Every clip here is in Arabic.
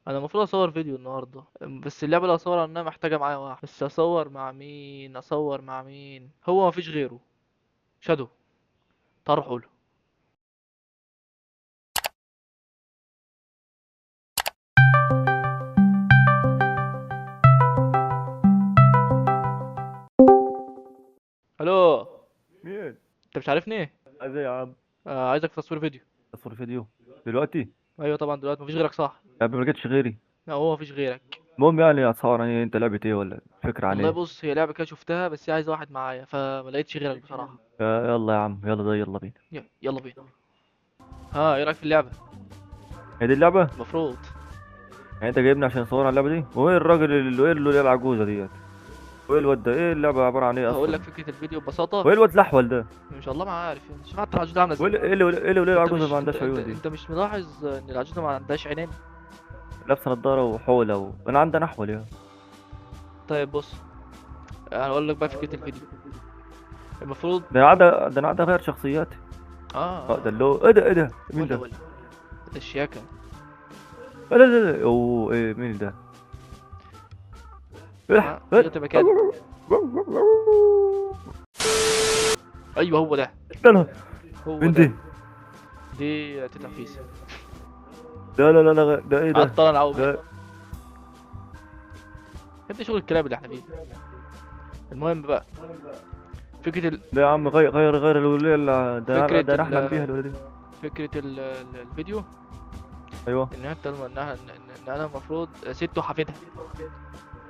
انا المفروض اصور فيديو النهارده، بس اللعبه اللي هصور عنها محتاجه معايا واحد. بس اصور مع مين؟ اصور مع مين؟ هو مفيش غيره. شادو. طرحه له. الو. مين؟ انت مش عارفني؟ عايز ايه يا عم؟ عايزك في تصوير فيديو. اصور فيديو دلوقتي؟ ايوه طبعا دلوقتي مفيش غيرك، صح؟ يا عم ما لقيتش غيري. لا هو مفيش غيرك. المهم يعني هتصور عن ايه؟ انت لعبة ايه ولا فكرة عن والله ايه؟ بص، هي لعبه كده شفتها بس هي عايزه واحد معايا فما لقيتش غيرك بصراحه. يلا يا عم، يلا ده يلا بينا. يلا بينا. ها، ايه رايك في اللعبه؟ هي دي اللعبة؟ المفروض. يعني انت جايبني عشان نصور على اللعبة دي؟ وين الراجل اللي العجوزة ديت؟ وايه الواد ده؟ ايه اللعبة عبارة عن ايه هقول اصلا؟ لك فكره الفيديو ببساطه. وايه الواد الاحول ده؟ ان شاء الله ما عارف يعني، شوف حتى العجوزه عامله ازاي. وايه اللي انت العجوزة مش ما انت عندهاش انت عيون دي؟ انت مش ملاحظ ان العجوزه ما عندهاش عينين؟ لابسة نضارة وحولة انا عندي احول يا. طيب بص، هقول لك بقى فكره الفيديو. المفروض. ده انا قاعد اغير شخصياتي. ده اه. اللي هو ايه ده مين ولا ده؟ ولا. ده الشياكه. لا اوه ايه مين ده؟ الحق كده تبقى كده. ايوه هو ده. انا. هو مين ده. دي؟ دي تيتا نفيسه. لا ده ايه ده؟ عطلان عوبي. ده ده شغل الكلاب اللي احنا فيه. المهم بقى، فكره ده يا عم غير الولية فكره ده انا احلم بيها الولية دي. فكره الفيديو. ايوه. ان انت ان انا المفروض ست وحفيدها.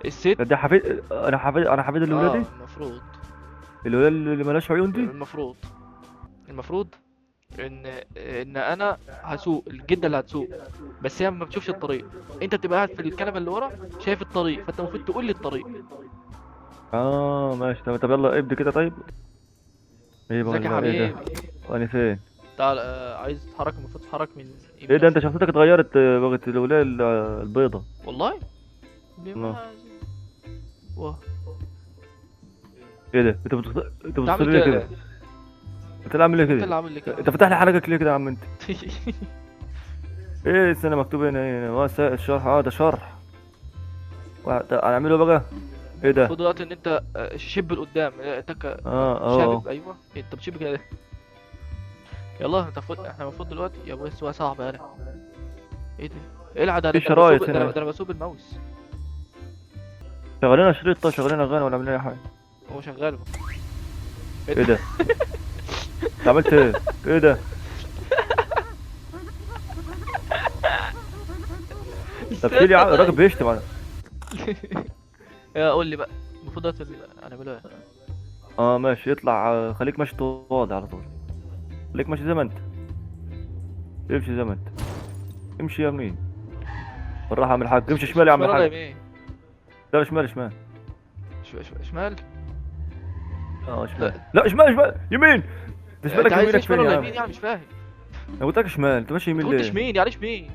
الست. دي حفيد، انا حفيد الولية دي. المفروض. الولية اللي مالهاش عيون دي. المفروض ان انا هسوق الجده اللي هتسوق. بس هي ما بتشوفش الطريق. انت بتبقى قاعد في الكنبه اللي ورا شايف الطريق، فانت المفروض تقول لي الطريق. اه ماشي، طب يلا ابدي كده طيب. ايه بقى ازيك يا ايه ده؟ حبيبي؟ وانا فين؟ تعال، عايز تتحرك، المفروض تتحرك من ايه يمين ده؟ او انت شمال. شخصيتك اتغيرت، بقت الولية البيضة. والله. آه. بما. واه. ايه ده؟ انت بتبص تعمل لي ليه كده كده؟ ليه؟ انت اللي عامل ليه انت كده؟ اللي عامل لي كده. انت فتح لي حلقك ليه كده يا عم انت؟ ايه السنة مكتوب هنا الشرح، ده شرح. هنعمله بقى. ايه ده؟ المفروض دلوقتي ان انت شب لقدام، انت اه. شابب. ايوه انت بتشب كده ليه؟ يلا انت المفروض، احنا المفروض دلوقتي يا ابويا السواقه صعبه يالا. ايه ده؟ ايه العدد في ده؟ انا بسوق، شرايط هنا. ده انا بسوق الماوس. شغالين شريط، طيب شغالين اغاني ولا عاملين اي حاجه؟ هو شغال. ايه ايه ده؟ ده؟ انت عملت ايه؟ ايه ده؟ طب شيل يا استنى عم، الراجل طيب. بيشتم على. يا قول لي بقى، المفروض دلوقتي هنعمله ايه؟ اه ماشي، يطلع، خليك ماشي طوالي على طول. خليك ماشي زي ما انت. امشي زي ما انت. امشي يمين. بالراحه يا عم الحاج، امشي شمال يا عم شمال ولا الحاج. يمين؟ لا شمال شمال. شمال. اه شمال، لا. لا شمال يمين. انت انت شمالك عايز ايه، يمينك شمال فين يا ولا عم؟ يمين يعني؟ مش فاهم. انا قلت لك شمال، انت ماشي انت يمين قلتش ليه؟ مين يعني؟ ايش مين؟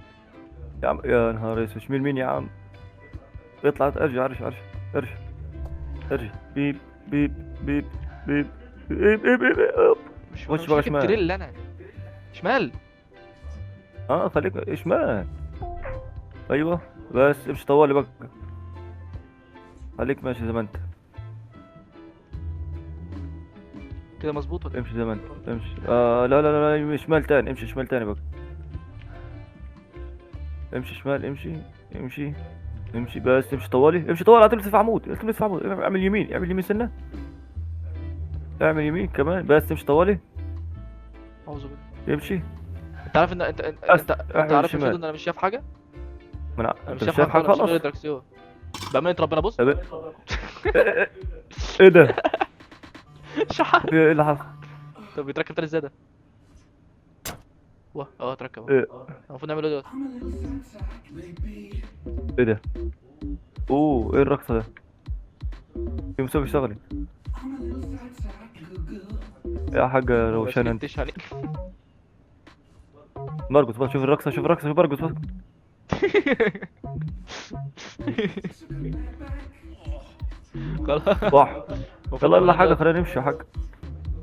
يا عم يا نهار اسود، شمال مين يا عم؟ اطلع ارجع ارجع. ارجع بيب بيب بيب بيب بيب بيب بيب. انا خش مش بقى راكب شمال. تريل انا. شمال. اه خليك شمال. ايوه. بس امشي طوالي بقى. خليك ماشي زي ما انت. كده مظبوط ولا امشي ايه؟ زي ما انت. امشي، لا شمال تاني، امشي شمال تاني بقى. امشي شمال، امشي بس امشي طوالي، هتلف في عمود، اعمل يمين، سنة. اعمل يمين كمان، بس امشي طوالي. اعوذ بالله. امشي. انت عارف ان انت انت بس انت, انت اعمل عارف المفروض شمال. ان انا مش شايف حاجه. انا انت مش مش شايف شايف حاجه حاجة خالص، مش خلاص. غير الدركسيون. بامانه ربنا بص. طب ايه ده؟ شحات. ايه اللي حصل؟ طب بيتركب تاني ازاي ده؟ واه اتركب اهو. ايه؟ المفروض نعمل ايه دلوقتي؟ ايه ده؟ اوه ايه الرقصة ده؟ في مسابقة اشتغلي يا حاجة ما روشان انت. سكتش يعني. مرقص بقى، شوف الرقصة، شوف مرقص بقى. خلاص. صح. المفروض يلا نعمل يلا ايه حاجة، دلوقتي؟ خلينا نمشي يا حاجة.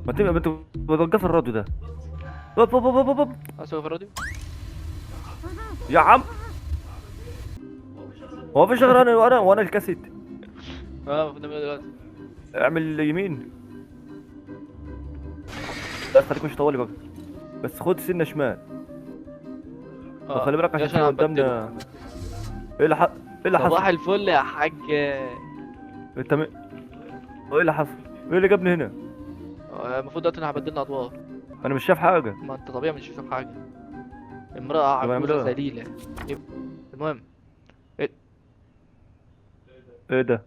ما تبقى بتوقف الراديو ده. هوب. اسوي في الراديو. يا عم هو فيش غير انا الكاسيت. المفروض نعمل إيه دلوقتي؟ اعمل يمين. لا خليك مش طوالي بقى، بس خد سنه شمال. وخلي بالك عشان عشان في عم بدله. قدامنا. ايه اللي ايه اللي صباح حصل؟ الفل يا حاج. انت ايه اللي حصل؟ ايه اللي جابني هنا؟ المفروض دلوقتي انا هبدلنا ادوار. انا مش شايف حاجه. ما انت طبيعي مش شايف حاجه. امرأة طب اعمل عجوزة ايه؟ ذليلة. المهم. ايه ده؟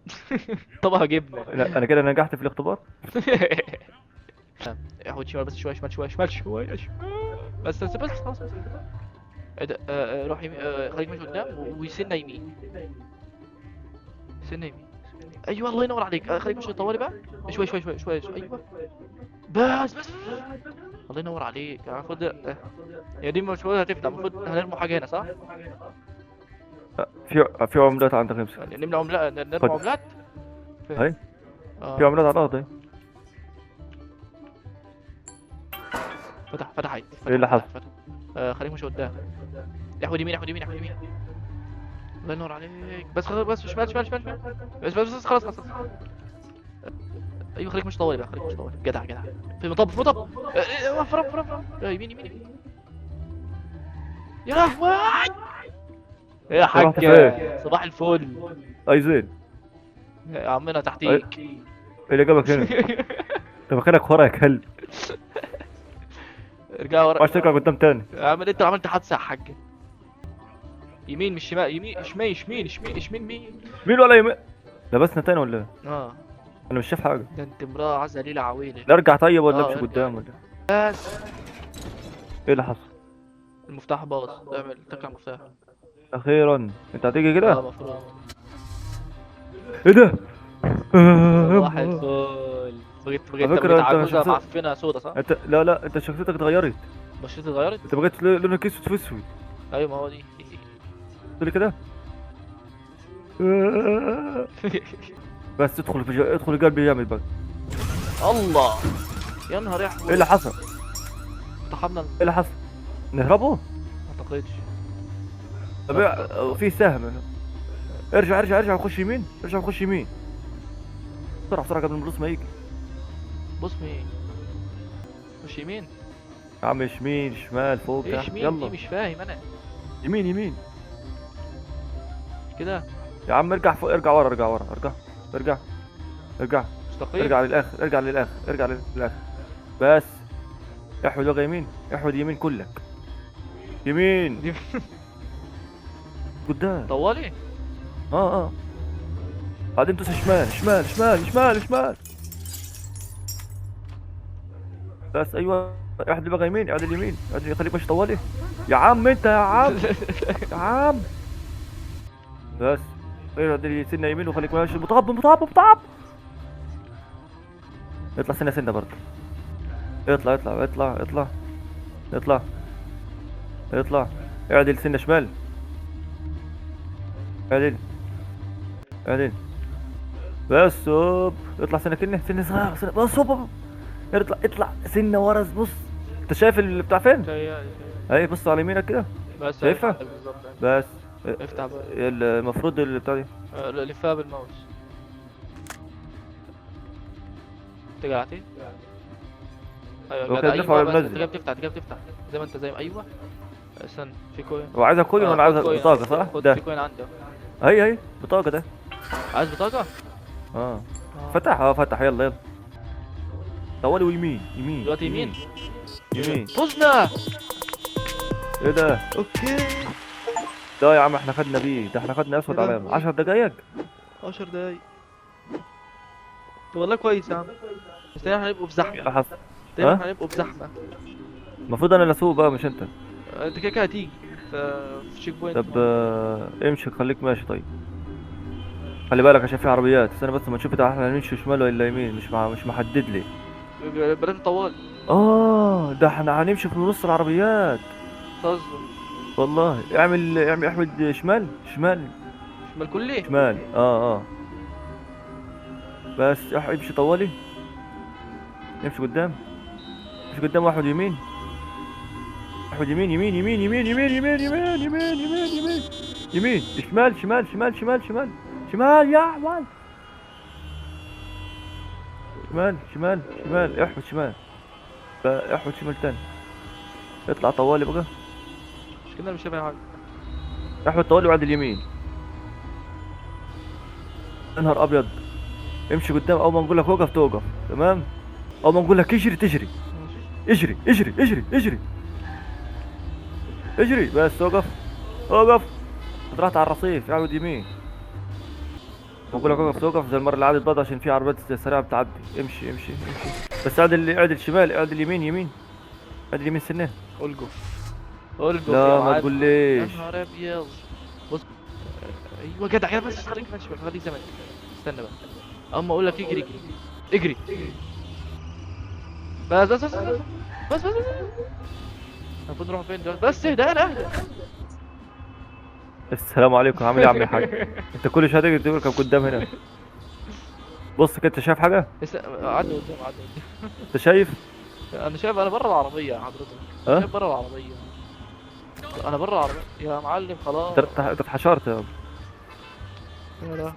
طبعا جبنة. لا انا كده نجحت في الاختبار. احود شمال بس شوية، شمال شوية، شمال شوية، شمال. بس خلاص. ايه ده؟ روح يمين، خليك ماشي قدام وسنة يمين. سنة يمين. ايوه الله ينور عليك. خليك ماشي طوالي بقى. شوية شوية شوية شوية، ايوه. بس. الله ينور عليك. المفروض هي دي مش هتفتح. المفروض هنرموا حاجة هنا صح؟ في عملات عندك امسك. نملى عملات، نرمي خد. عملات. فين؟ هاي في عملات على الارض اهي. فتح عيد. ايه اللي حصل؟ فتح. خليك مش قدام. احود يمين. الله ينور عليك. بس شمال. بس خلاص. ايوه خليك مش طوالي بقى، جدع. في مطب. رف. يمين. يا لهوي يا رحت حاج. فين؟ صباح الفل اي زين. يا عمنا تحتيك. ايه اللي جابك هنا؟ انت مكانك ورا يا كلب. ارجع ورا. مش ترجع قدام تاني. يا عم انت عملت حادثه يا حاج. يمين مش شمال. يمين شمال مين. مين ولا يمين؟ لبسنا تاني ولا ايه؟ اه انا مش شايف حاجه. ده انت امراه عزة ليلة عويلة. نرجع طيب ولا امشي ارجع. قدام ولا بس ايه اللي حصل؟ المفتاح باظ. اعمل تكع المفتاح. اخيرا انت هتيجي كده؟ المفروض. ايه ده؟ صباح الفل. بقيت على فكرة انت عجوزة شخصية- معفنة سودا صح؟ انت لا انت شخصيتك اتغيرت. بشرتي اتغيرت؟ انت بقيت لونك اسود في اسود. ايوه ما هو دي. قلت لي كده. بس ادخل قلبي جامد بقى. الله يا نهار احمر. ايه اللي حصل؟ اقتحمنا. ايه اللي حصل؟ نهربوا؟ ما اعتقدش. طب في سهم هنا. ارجع وخش يمين. بسرعة قبل ما البوليس ما يجي. بص مين؟ مش يمين؟ يا عم يمين شمال فوق ايش تحت مين دي؟ يلا. مش فاهم انا. يمين. كده يا عم ارجع فوق. ارجع ورا. مستقيم. ارجع للاخر. بس احود وجه يمين. يمين كلك. يمين دي قدام. طوالي. اه بعدين دوس شمال. بس ايوه. اعدل بقى يمين. خليك مش طوالي. يا عم انت يا عم. بس اعدل سنه يمين وخليك ماشي. مطاب. اطلع سنه برضه. اطلع. اعدل سنه شمال. اعدل. بس هوب. اطلع سنه صغيره. بس هوب. اطلع سنه ورا. بص انت شايف اللي بتاع فين؟ اهي بص على يمينك كده. بس شايفها؟ بالظبط. بس افتح بقى. المفروض اللي بتاع دي. لفها بالماوس. تقعتي. ايوه هو جدع. كده بنرفع ولا بس بننزل؟ انت جاي بتفتح زي ما انت ايوه. استنى في كوين. هو عايزها كوين ولا عايزها خد كوين. بطاقه صح؟ خد ده في كوين عندي. هي بطاقه ده. عايز بطاقة؟ اه فتح يلا. طوالي ويمين. دلوقتي يمين. فزنا. ايه ده؟ اوكي. ده يا عم احنا خدنا بيه. ده احنا خدنا اسود يا لهوي. علامه 10 دقايق. 10 دقايق. طب والله كويس يا عم. بس تقريبا هنبقوا في ايه اللي زحمة. حصل؟ تقريبا هنبقوا في زحمة. المفروض انا اللي اسوق بقى مش انت. انت كده هتيجي في شيك بوينت. طب امشي خليك ماشي طيب. خلي بالك عشان في عربيات. استنى بس ما نشوف احنا نمشي شمال ولا يمين. مش محدد لي. بلاش طوال. ده احنا هنمشي في نص العربيات. تهزر. والله اعمل احمد شمال. شمال كلي. شمال بس امشي طوالي. امشي قدام. واحد يمين. يمين شمال شمال شمال شمال شمال شمال يا احمد. شمال شمال شمال احمد شمال. لا احمد شمال تاني. اطلع طوالي بقى. مش كده مش شايف حاجه. احمد طوالي وعد اليمين. يا نهار ابيض. امشي قدام، اول ما نقول لك وقف توقف. تمام. اول ما نقول لك اجري تجري. ماشي. اجري اجري اجري اجري اجري بس وقف. وقف. طلعت على الرصيف اعود يمين. بقول لك وقف توقف زي المره اللي عدت برضه عشان في عربيات سريعه بتعدي. امشي امشي امشي. بس اعدل شمال، اعدل يمين يمين. اعدل يمين سنه. الجف. الجف يا لا ما معلم. يا تقوليش. نهار ابيض. بص. ايوه جدع كده، بس خليك ماشي، خليك زي ما انت. استنى بقى. اما اقول لك اجري اجري اجري. بس المفروض نروح فين دلوقتي؟ بس اهدى انا اهدى. السلام عليكم، عامل ايه يا عم الحاج؟ انت كل شويه تيجي تركب قدام هنا. بص كده، انت شايف حاجه؟ عدى قدام عدى قدام. انت شايف؟ انا شايف، انا بره العربيه يا حضرتك. انا ها؟ شايف بره العربيه. انا بره العربيه يا معلم خلاص. انت اتحشرت يا ابني. يا لهوي.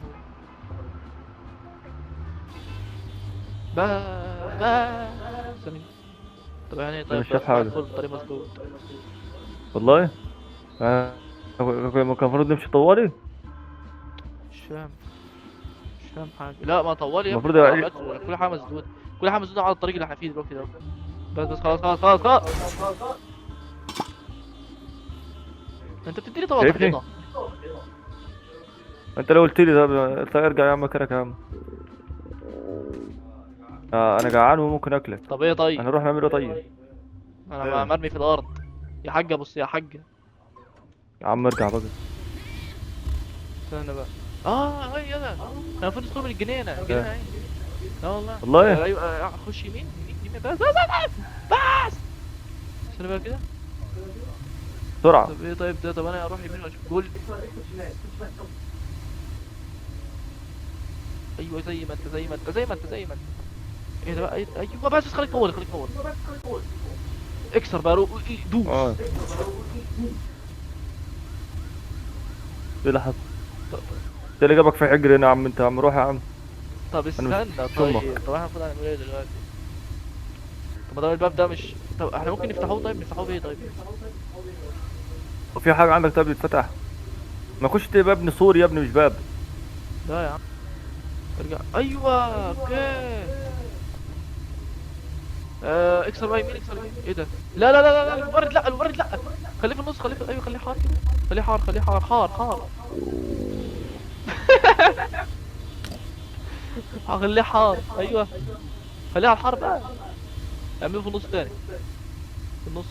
با با ثانية. طب يعني انا طيب مش شايف حاجه ادخل الطريق مسدود. والله. كان المفروض نمشي طوالي. مش فاهم. مش فاهم حاجة. لا ما طولي يا ابني، المفروض ما العربيات كل حاجة مسدودة. كل حاجة مسدودة على الطريق اللي احنا فيه دلوقتي ده. بس خلاص خلاص خلاص خلاص. انت بتديني طبعا شايفني؟ تحضيضة. انت لو قلت لي طب اطلع ارجع يا عم مكانك يا عم. انا جعان وممكن اكلك. طب ايه طيب؟ هنروح نعمل ايه طيب؟ انا ايه؟ مرمي في الارض. يا حاجة بص يا حاجة. يا عم ارجع بقى. استنى بقى. هي ده. انا المفروض ندخل من الجنينة، الجنينة اهي. لا والله. والله؟ ايوه خش يمين يمين بس. استنى بقى كده. بسرعه. طب ايه طيب ده؟ طب انا اروح يمين واشوف جول. ايوه زي ما انت زي ما انت زي ما انت زي ما انت. ايه ده بقى؟ ايوه بس خليك طول خليك طول. اكسر بقى دوس. اه. ايه اللي حصل؟ انت اللي جابك في حجر هنا يا عم، انت يا عم روح يا عم. طب انا استنى مش طيب. امك. طب احنا المفروض نعمل ايه دلوقتي؟ طب ما ده الباب ده مش. طب احنا ممكن نفتحوه طيب، نفتحوه بايه طيب؟ وفي حاجه عندك طيب يتفتح؟ ما كنتش باب سور يا ابني مش باب. لا يا عم. ارجع. ايوه اوكي. اكسر بقى يمين اكسر يمين. ايه ده؟ لا لا لا لا المبرد لا المبرد لا. خليه في النص، خليه في، ايوه خليه حار كده. خليه حار خليه حار حار حار. خليه حار ايوه. خليها على الحار بقى. اعمله في النص تاني. في النص.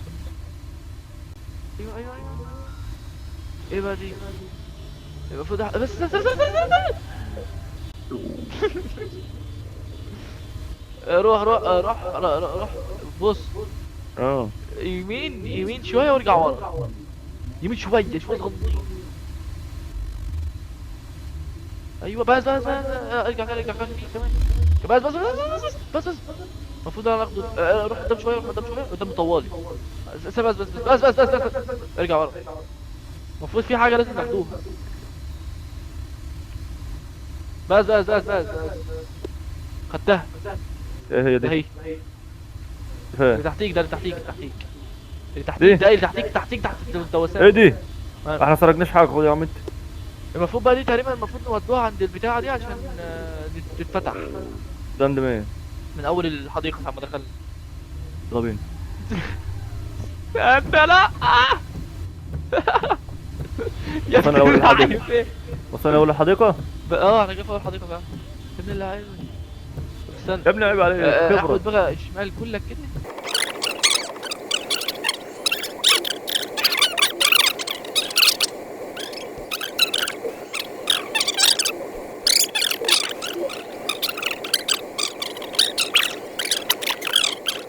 ايوه ايوه ايوه. ايه بقى دي؟ المفروض روح روح روح روح روح. بص. اه. يمين يمين شوية وارجع ورا. يمين شوية شوية صغنطين. ايوه بس ارجع كمان ارجع كمان كمان. بس المفروض انا اخده. روح قدام شوية روح قدام شوية قدام طوالي. بس ارجع ورا. المفروض في حاجة لازم ناخدوها. بس خدتها. ايه هي ده دي؟ هي. فين؟ اللي تحتيك ده اللي تحتيك اللي تحتيك. اللي دي؟ تحتيك ده اللي تحتيك تحت الدواسات. ايه دي؟ ما- احنا سرقناش حاجه، خد يا عم انت. المفروض بقى دي تقريبا المفروض نودوها عند البتاعة دي عشان تتفتح ده عند مين؟ من اول الحديقة لما دخلنا. يلا بينا. انت لا. يا وصلنا اول ابن الحديقه. اللعيبة. وصلنا اول الحديقه. انا جاي في اول الحديقة فعلا. يا ابن اللعيبة. طب استنى. يا ابني عيب عليك خبره. اخد بقى الشمال كلك كده.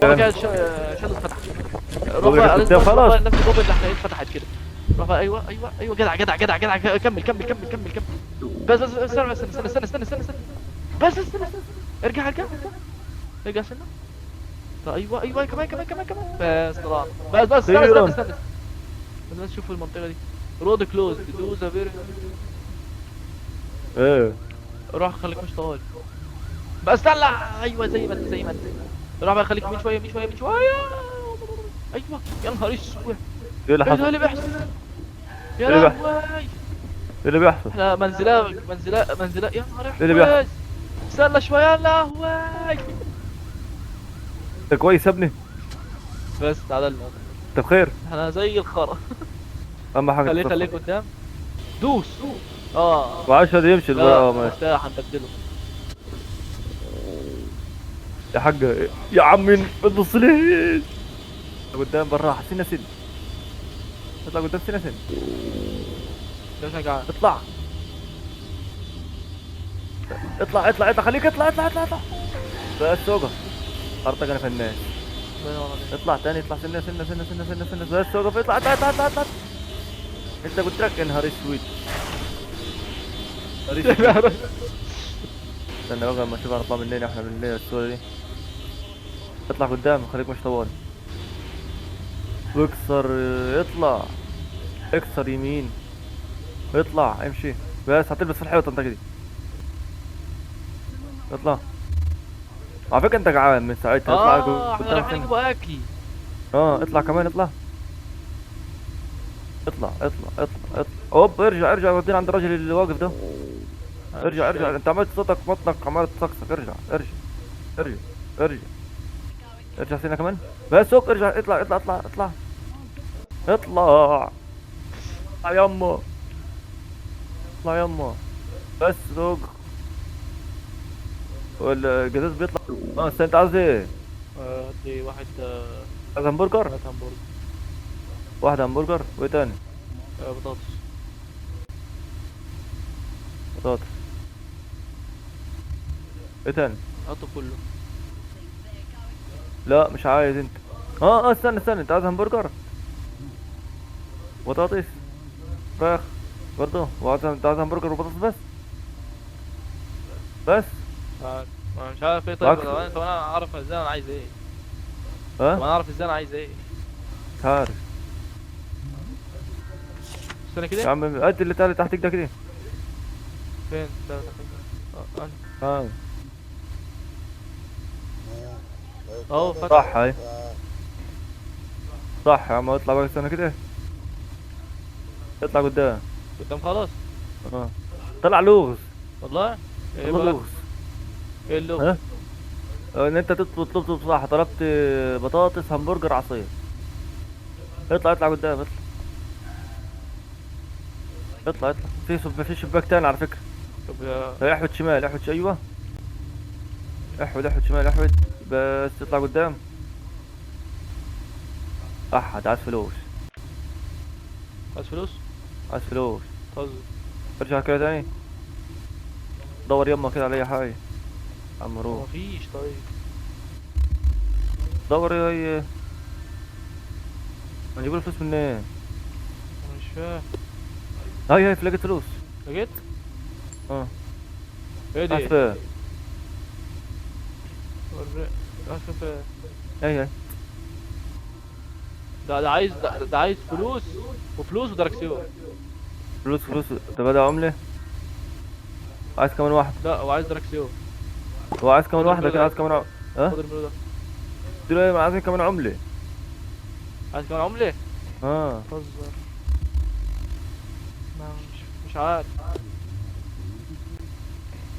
روح كده شادو اتفتح. روح بقى كنت لازم خلاص. بقى نفس الجوب اللي احنا اتفتحت كده. روح بقى ايوه جدع كمل. بس استنى. بس استنى. ارجع. استنى. طيب ايوه كمان. بس طلعنا. بس خيراً. استنى. بس شوف المنطقة دي. رود كلوز دو ذا فيري. ايه روح خليك مش طوال. بس لا ايوه زي ما انت زي ما انت. روح بقى خليك من شويه من شويه من شويه. ايوه يا نهار اسود. ايه اللي ايه ده حصل؟ اللي بيحصل؟ يا ايه اللي بيحصل؟ لهوي. ايه اللي بيحصل؟ احنا منزلة يا نهار ايه اللي بيحصل؟ اسود. استنى شويه يا لهوي. انت كويس يا ابني؟ بس تعادلنا. انت بخير؟ احنا زي الخرا. اهم حاجه خليه تتصفى. خليك قدام. دوس. اه. وعاش هذا يمشي لا ماشي. مفتاح هنبدله. يا حاج يا عمي ما تبصليش. قدام بالراحه سنه سن. اطلع قدام سنه سن. ليش انا قاعد؟ اطلع اطلع اطلع اطلع خليك اطلع اطلع اطلع اطلع. بس اوقف. ارتق انا فنان. وين ورا دي؟ اطلع تاني اطلع سنه سنه سنه سنه سنه سنه بس اوقف اطلع اطلع اطلع اطلع اطلع. انت قلت لك يا نهار اسود. نهار اسود. استنى بقى اما اشوف هنطلع منين احنا من الليله السوداء دي. اطلع قدام خليك مش طوال. واكسر. اطلع. اكسر يمين. اطلع امشي. بس هتلبس في الحيطه انت كده. اطلع. على فكره انت جعان من ساعتها اطلع احنا قدام رايحين سنة. نجيبوا اكل. اه اطلع كمان اطلع. اطلع اطلع اطلع اطلع اوب ارجع ارجع ودينا عند الراجل اللي واقف ده. ارجع ارجع انت عملت صوتك مطنق عمال تصقصق ارجع ارجع ارجع ارجع ارجع سنة كمان. بس هوب ارجع اطلع اطلع اطلع اطلع اطلع. اطلع يما. اطلع يما. بس ذوق. والجزاز بيطلع. اه استنى انت عايز ايه؟ دي واحد عايز همبرجر؟ واحد همبرجر. واحد همبرجر وايه تاني؟ بطاطس. بطاطس. ايه تاني؟ حطه كله. لا مش عايز انت. استنى استنى انت عايز همبرجر؟ بطاطس. فراخ. برضه انت عايز همبرجر وبطاطس بس. بس. مش عارف ايه. طيب معاك. طب انا اعرف ازاي انا عايز ايه. طب ها؟ انا اعرف ازاي انا عايز ايه. مش عارف. استنى يا كده. عم قد اللي تالي تحتك ده كده. فين ده؟ أنا. ها. اهو فتح. صح هاي. صح يا عم اطلع بقى استنى كده. اطلع قدام. قدام خلاص. اه. طلع لغز. والله. ايه والله بقى؟ لغز. ايه اللغة؟ ها؟ ان انت طلبت صح طلبت بطاطس همبرجر عصير. اطلع اطلع قدام اطلع. اطلع اطلع في شباك تاني على فكرة. طب احود شمال احود ايوه. احود شمال احود. بس اطلع قدام. احد عايز فلوس. عايز فلوس؟ عايز فلوس. طز. ارجع كده تاني. دور يمه كده على اي حاجة. عم روح. مفيش طيب. دور يا نجيب له فلوس منين؟ انا مش فاهم. هاي لقيت فلوس. لقيت؟ اه. ايه دي؟ عايز فين؟ عايز فين؟ هاي. ده عايز فلوس وفلوس ودركسيون. فلوس ده بدأ عملة. عايز كمان واحدة. لا هو عايز دركسيون. هو عايز كمان خد واحدة المليون كده ده. عايز كمان ها؟ خد المليون ده. دلوقتي عايزين كمان عملة. عايز كمان عملة؟ اه. تهزر. ما مش عارف.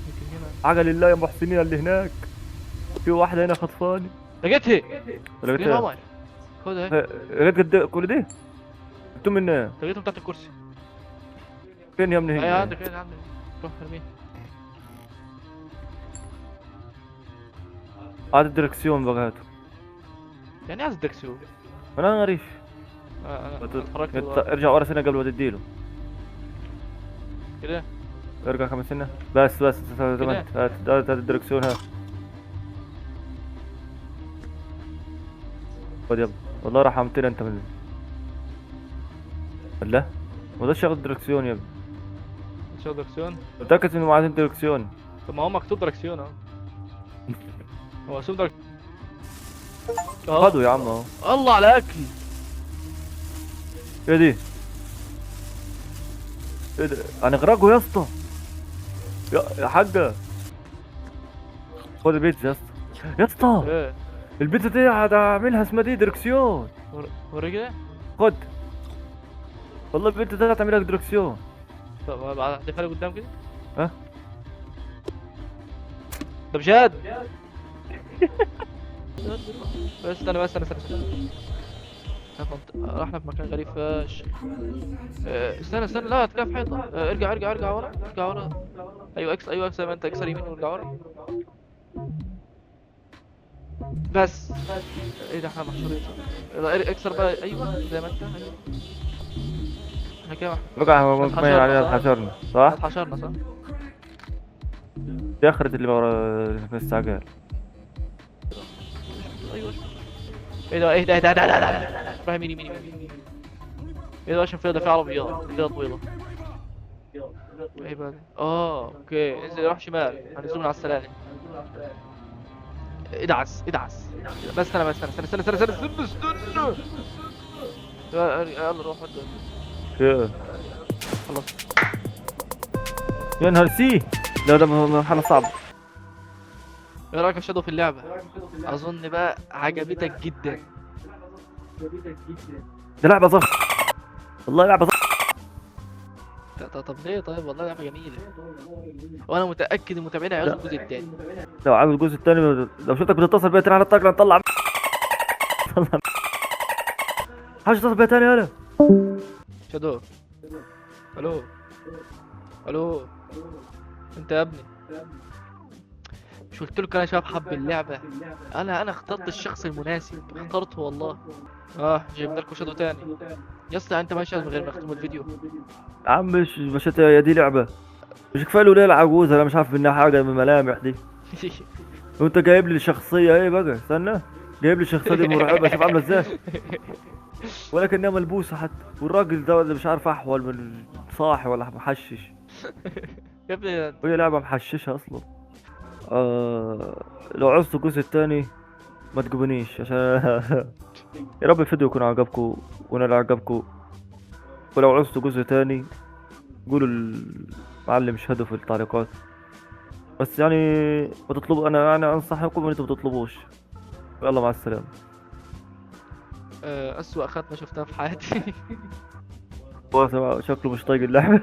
يمكن هنا. حاجة لله يا محسنين اللي هناك. في واحدة هنا خطفاني. لقيتها. لقيت لقيتها. عمر. خدها اهي. لقيت قد كل دي؟ جبتهم منين؟ لقيتهم تحت الكرسي. فين يا ابني اي هي؟ عندك روح ارميه. هذا الدركسيون بقى هاته. يعني عايز دركسيون. انا غريب. انا اتحركت ارجع ورا سنة قبل ما تديله. كده. ارجع كمان سنة. بس تمام هات الدركسيون هات. خد يابا. والله رحمتني انت من. لا ما ده شغل الدركسيون يا ابني. شو دركسيون؟ متأكد انه عايزين دركسيون. طب ما هو مكتوب دركسيون اهو. هو مكتوب دركسيون. خدوا يا عم اهو. الله على اكل. ايه دي؟ ايه ده؟ هنغرقه يا اسطى. يا حاجة، خد البيتزا يا اسطى. يا اسطى ايه البيتزا دي هعملها اسمها دي دركسيون. وري كده. خد، والله البيتزا دي هتعملها دركسيون. طب احذفها لي قدام كده. ها؟ طب جاد. بس استنى. رحنا في مكان غريب فاش. استنى لا تلاقي في حيطة. ارجع ورا. ايوه ايوه زي ما انت اكسر يمين وارجع ورا. بس ايه ده احنا محشورين صح؟ يلا اكسر بقى ايوه زي ما انت ايوه. احنا كده بقى مكمل علينا اتحشرنا صح؟ اتحشرنا صح؟ دي اخرة اللي ورا في السعقال. ايوه ايه ده روح يمين. ايه ده عشان فيها في عربيات فيها طويلة. ايه بقى ده؟ اوكي انزل روح شمال هنزل من على السلالم. ادعس. بس استنى. يلا روح شو؟ خلص. يا نهار سي. لا ده مرحلة صعبة. ايه رايك يا شادو في اللعبة؟ اظن بقى عجبتك جدا. ده لعبة ضغط، والله لعبة ضغط. طب ليه طيب والله لعبة جميلة. وانا متأكد المتابعين هيعوزوا الجزء التاني. لو عاوز الجزء الثاني، لو شفتك بتتصل بيا تاني على الطاقة نطلع. طلع حاجة تتصل بيا تاني. يلا شادو. الو انت يا ابني. مش قلت لك انا شباب حب اللعبة. انا اخترت الشخص المناسب اخترته والله. جبنا لكم شادو تاني. يا اسطى انت ماشي من غير ما اختم الفيديو. يا عم مش يا دي لعبة. مش كفاية له ليه العجوز؟ انا مش عارف منها حاجة من الملامح دي. وانت جايب لي الشخصية ايه بقى؟ استنى، جايب لي الشخصية دي مرعبة، شوف عاملة ازاي، ولكنها ملبوسة حتى. والراجل ده اللي مش عارف احول من صاحي ولا محشش. يا ابني وهي لعبة محششة اصلا. لو عوزتوا الجزء الثاني ما تجيبونيش عشان يا رب الفيديو يكون عجبكم وانا عجبكم. ولو عوزتوا جزء تاني قولوا المعلم شهدوا في التعليقات. بس يعني ما تطلبوا، انا يعني انصحكم ان انتوا ما تطلبوش. يلا مع السلامة. أسوأ ختمة شفتها في حياتي. هو شكله مش طايق اللعبة.